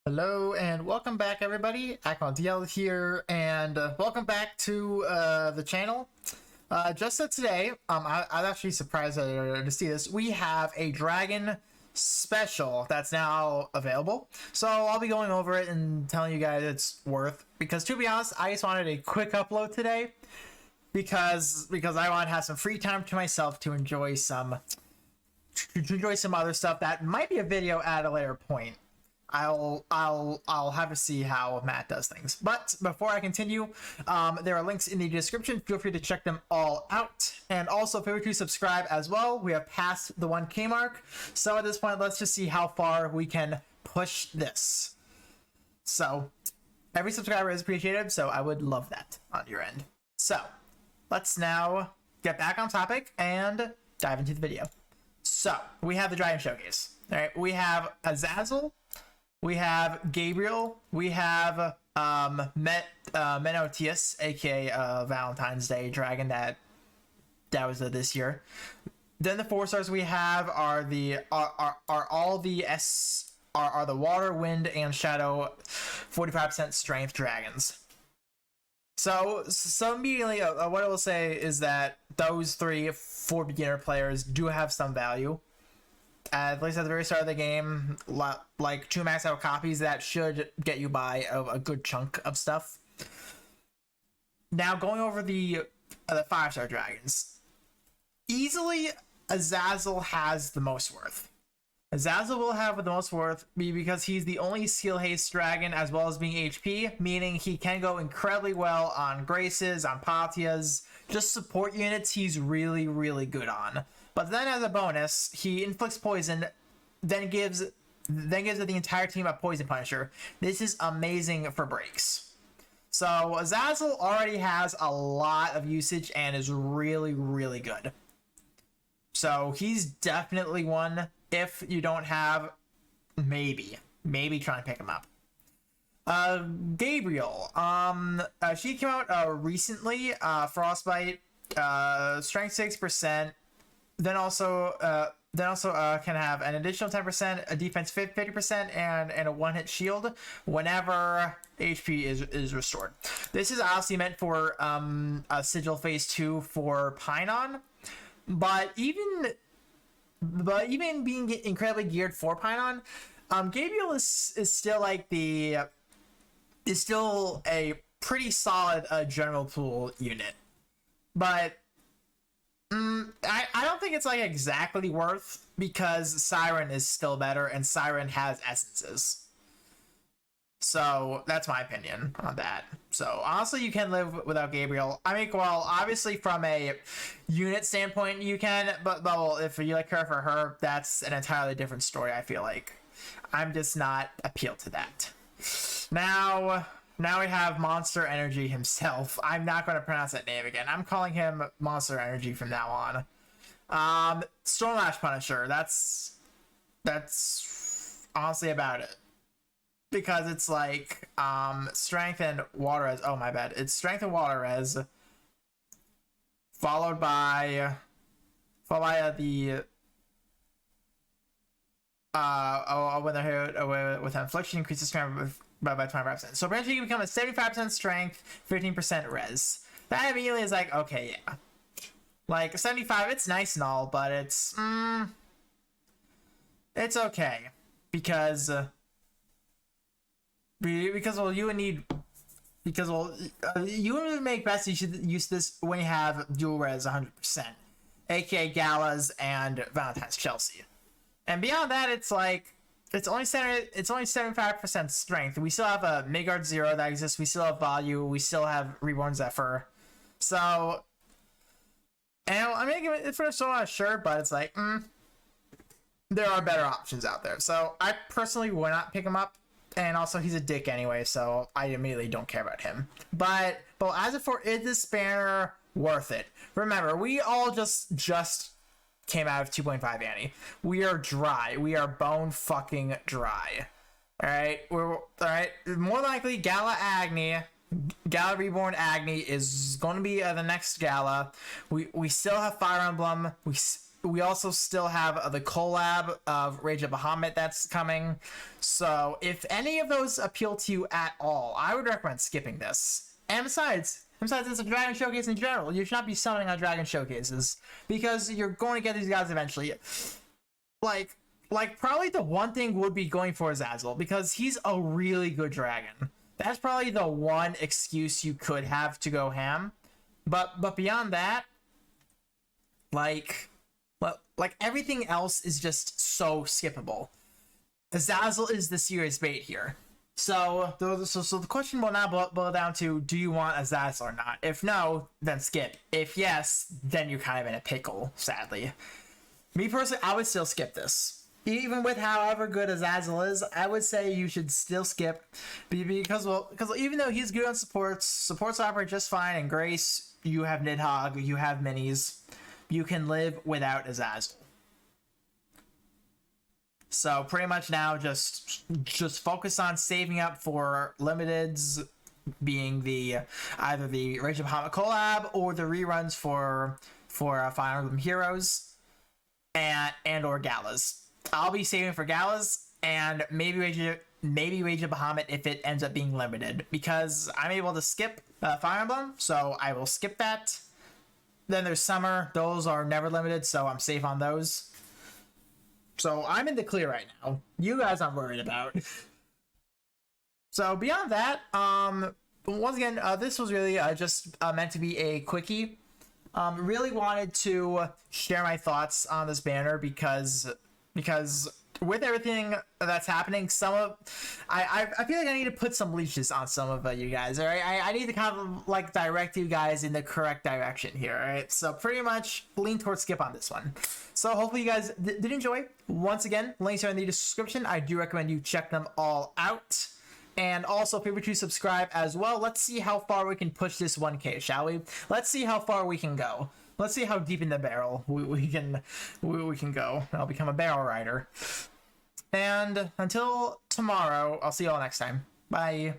Hello and welcome back, everybody. DL here, and welcome back to the channel. Just so today, I'm actually surprised to see this. We have a dragon special that's now available, so I'll be going over it and telling you guys its worth. Because to be honest, I just wanted a quick upload today because I want to have some free time to myself to enjoy some other stuff that might be a video at a later point. I'll have to see how Matt does things. But before I continue, there are links in the description. Feel free to check them all out. And also feel free to subscribe as well. We have passed the 1K mark. So at this point, let's just see how far we can push this. So every subscriber is appreciated, so I would love that on your end. So let's now get back on topic and dive into the video. So we have the Dragon Showcase. All right, we have a Zazzle. We have Gabriel. We have Menotius, aka Valentine's Day dragon that was this year. Then the 4-stars we have are the water, wind, and shadow 45% strength dragons. So immediately, what I will say is that those three for beginner players do have some value. At least at the very start of the game, like 2 max out copies, that should get you by a good chunk of stuff. Now going over the 5-star dragons, easily Zazzle has the most worth. Zazzle will have the most worth because he's the only skill haste dragon as well as being HP, meaning he can go incredibly well on Graces, on Patias, just support units he's really, really good on. But then as a bonus, he inflicts poison, then gives the entire team a poison punisher. This is amazing for breaks. So Zazzle already has a lot of usage and is really, really good. So he's definitely one. If you don't have, maybe try and pick him up. Gabriel, she came out recently. Frostbite, strength 6%. Then also can have an additional 10%, a defense 50%, and a one-hit shield whenever HP is restored. This is obviously meant for a Sigil Phase 2 for Pinon, but even being incredibly geared for Pinon, Gabriel is still a pretty solid general pool unit, but I don't think it's like exactly worth, because Siren is still better and Siren has essences. So that's my opinion on that. So honestly, you can live without Gabriel. I mean, well, obviously from a unit standpoint you can, but well, if you like her for her, that's an entirely different story. I feel like I'm just not appealed to that. Now we have Monster Energy himself. I'm not going to pronounce that name again. I'm calling him Monster Energy from now on. Stormlash Punisher. That's honestly about it. Because it's like strength and water res. Oh, my bad. It's strength and water res, followed by the when they're hit with infliction, increases strength by 25%. So eventually you become a 75% strength, 15% res. That immediately is like, okay, yeah. Like 75, it's nice and all, but it's okay because well, you would need, because well, you would make best you should use this when you have dual res 100%, aka Galas and Valentine's Chelsea. And beyond that, it's like it's only 75% strength. We still have a Midgard Zero that exists. We still have Value. We still have Reborn Zephyr. So, and I mean, it's for so not sure, but it's like there are better options out there. So I personally would not pick him up. And also, he's a dick anyway, so I immediately don't care about him. But as for, is this banner worth it? Remember, we all just came out of 2.5 Annie. We are dry. We are bone fucking dry. Alright? Alright? More likely, Gala Reborn Agni is going to be the next Gala. We still have Fire Emblem. we also still have the collab of Rage of Bahamut that's coming. So if any of those appeal to you at all, I would recommend skipping this. And besides, it's a Dragon Showcase in general. You should not be summoning on Dragon Showcases because you're going to get these guys eventually. Like probably the one thing would be going for Zazzle because he's a really good dragon. That's probably the one excuse you could have to go ham. But beyond that, like everything else is just so skippable. Zazzle is the serious bait here. So the question will now boil down to, do you want a Zazzle or not? If no, then skip. If yes, then you're kind of in a pickle, sadly. Me personally, I would still skip this. Even with however good a Zazzle is, I would say you should still skip. Because even though he's good on supports operate just fine, and Grace, you have Nidhogg, you have minis, you can live without a Zazzle. So pretty much now, just focus on saving up for limiteds, being either the Rage of Bahamut collab or the reruns for Fire Emblem Heroes and or galas. I'll be saving for galas and maybe Rage of Bahamut if it ends up being limited, because I'm able to skip Fire Emblem, so I will skip that. Then there's Summer; those are never limited, so I'm safe on those. So I'm in the clear right now. You guys I'm worried about. So beyond that, once again, this was really just meant to be a quickie. Really wanted to share my thoughts on this banner because with everything that's happening, I feel like I need to put some leashes on some of you guys. All right, I need to kind of like direct you guys in the correct direction here. All right, so pretty much lean towards skip on this one. So hopefully you guys did enjoy. Once again, links are in the description. I do recommend you check them all out. And also feel free to subscribe as well. Let's see how far we can push this 1K, shall we? Let's see how far we can go. Let's see how deep in the barrel we can go. I'll become a barrel rider. And until tomorrow, I'll see you all next time. Bye.